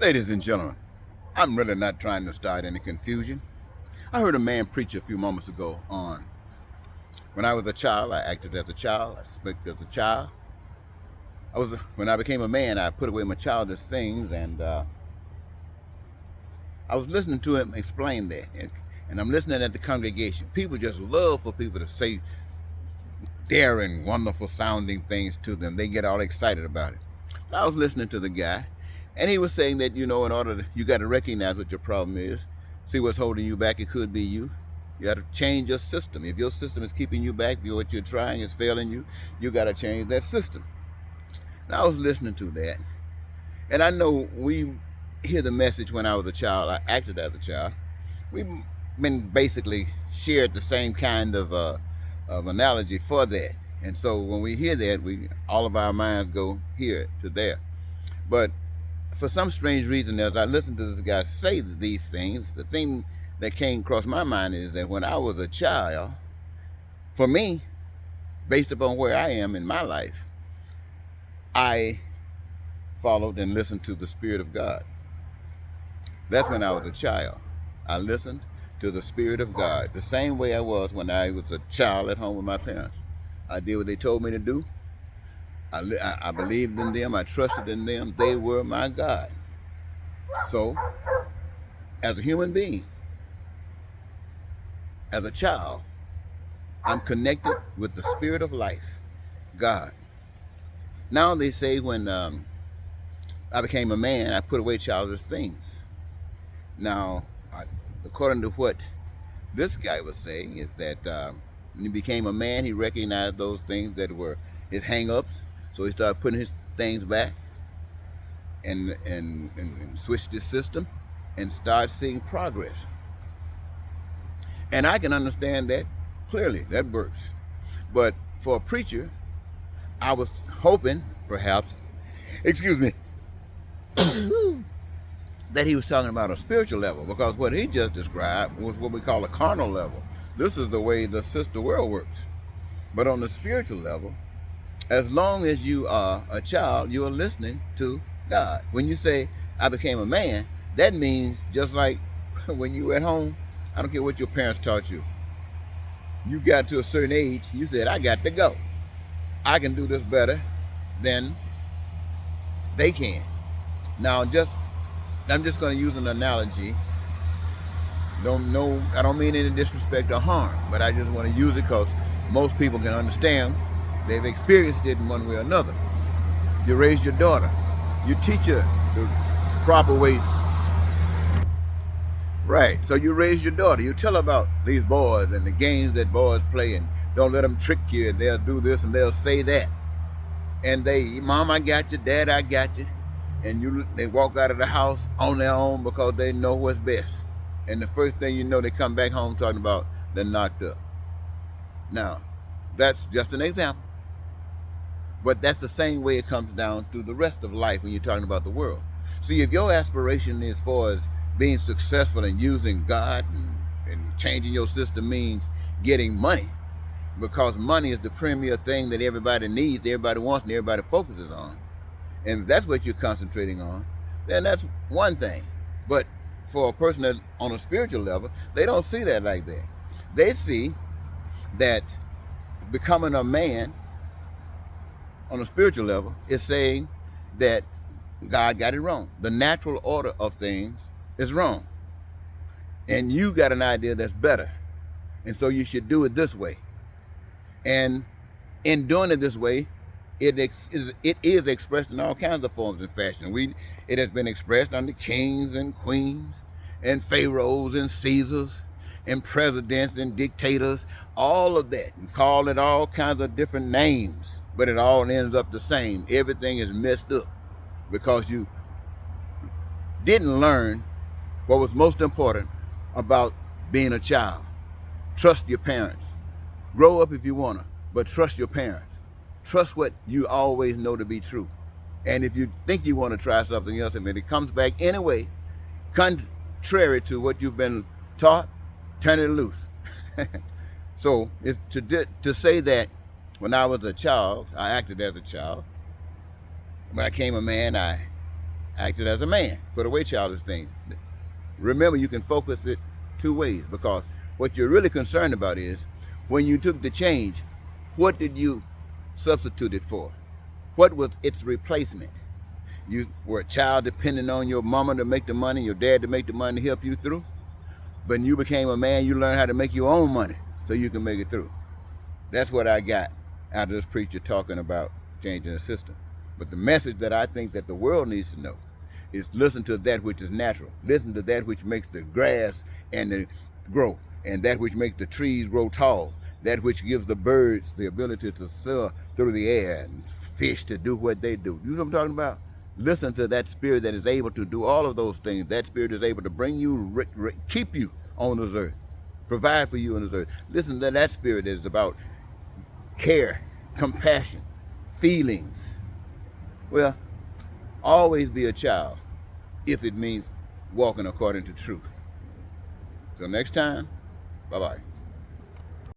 Ladies and gentlemen, I'm really not trying to start any confusion. I heard a man preach a few moments ago on when I was a child, I acted as a child, I spoke as a child. When I became a man, I put away my childish things, and I was listening to him explain that, and I'm listening at the congregation. People just love for people to say daring, wonderful sounding things to them. They get all excited about it. I was listening to the guy, and he was saying that, in order you got to recognize what your problem is, see what's holding you back. It could be you. You got to change your system. If your system is keeping you back, what you're trying is failing you, you got to change that system. And I was listening to that, and I know we hear the message when I was a child. I acted as a child. We've been basically shared the same kind of analogy for that. And so when we hear that, all of our minds go here to there. But for some strange reason, as I listened to this guy say these things, the thing that came across my mind is that when I was a child, for me, based upon where I am in my life, I followed and listened to the Spirit of God. That's when I was a child. I listened to the Spirit of God the same way I was when I was a child at home with my parents. I did what they told me to do. I believed in them. I trusted in them. They were my God. So, as a human being, as a child, I'm connected with the Spirit of life, God. Now they say when I became a man, I put away childish things. Now, according to what this guy was saying, is that when he became a man, he recognized those things that were his hang-ups. So he started putting his things back and switched his system and started seeing progress. And I can understand that clearly. That works. But for a preacher, I was hoping, perhaps, excuse me, that he was talking about a spiritual level, because what he just described was what we call a carnal level. This is the way the sister world works. But on the spiritual level, as long as you are a child, you are listening to God. When you say, I became a man, that means just like when you were at home, I don't care what your parents taught you. You got to a certain age, you said, I got to go. I can do this better than they can. Now, I'm just going to use an analogy. I don't mean any disrespect or harm, but I just want to use it because most people can understand. They've experienced it in one way or another. You raise your daughter. You teach her the proper ways. Right. So you raise your daughter. You tell her about these boys and the games that boys play, and don't let them trick you, and they'll do this and they'll say that. And Mom, I got you. Dad, I got you. And they walk out of the house on their own because they know what's best. And the first thing you know, they come back home talking about they're knocked up. Now, that's just an example. But that's the same way it comes down through the rest of life when you're talking about the world. See, if your aspiration as far as being successful and using God and changing your system means getting money, because money is the premier thing that everybody needs, everybody wants, and everybody focuses on, and if that's what you're concentrating on, then that's one thing. But for a person that's on a spiritual level, they don't see that like that. They see that becoming a man on a spiritual level is saying that God got it wrong. The natural order of things is wrong. And you got an idea that's better. And so you should do it this way. And in doing it this way, it is expressed in all kinds of forms and fashion. It has been expressed under kings and queens and pharaohs and Caesars and presidents and dictators, all of that, and call it all kinds of different names. But it all ends up the same. Everything is messed up because you didn't learn what was most important about being a child. Trust your parents. Grow up if you want to, but trust your parents. Trust what you always know to be true. And if you think you want to try something else and it comes back anyway, contrary to what you've been taught, turn it loose. So it's to say that when I was a child, I acted as a child. When I became a man, I acted as a man. Put away childish things. Remember, you can focus it two ways, because what you're really concerned about is when you took the change, what did you substitute it for? What was its replacement? You were a child depending on your mama to make the money, your dad to make the money to help you through. But when you became a man, you learned how to make your own money so you can make it through. That's what I got out of this preacher talking about changing the system. But the message that I think that the world needs to know is listen to that which is natural. Listen to that which makes the grass and the grow, and that which makes the trees grow tall, that which gives the birds the ability to soar through the air and fish to do what they do. You know what I'm talking about? Listen to that spirit that is able to do all of those things. That spirit is able to bring you, keep you on this earth, provide for you on this earth. Listen to that spirit that is about care, compassion, feelings. Well, always be a child if it means walking according to truth. Till next time, bye-bye.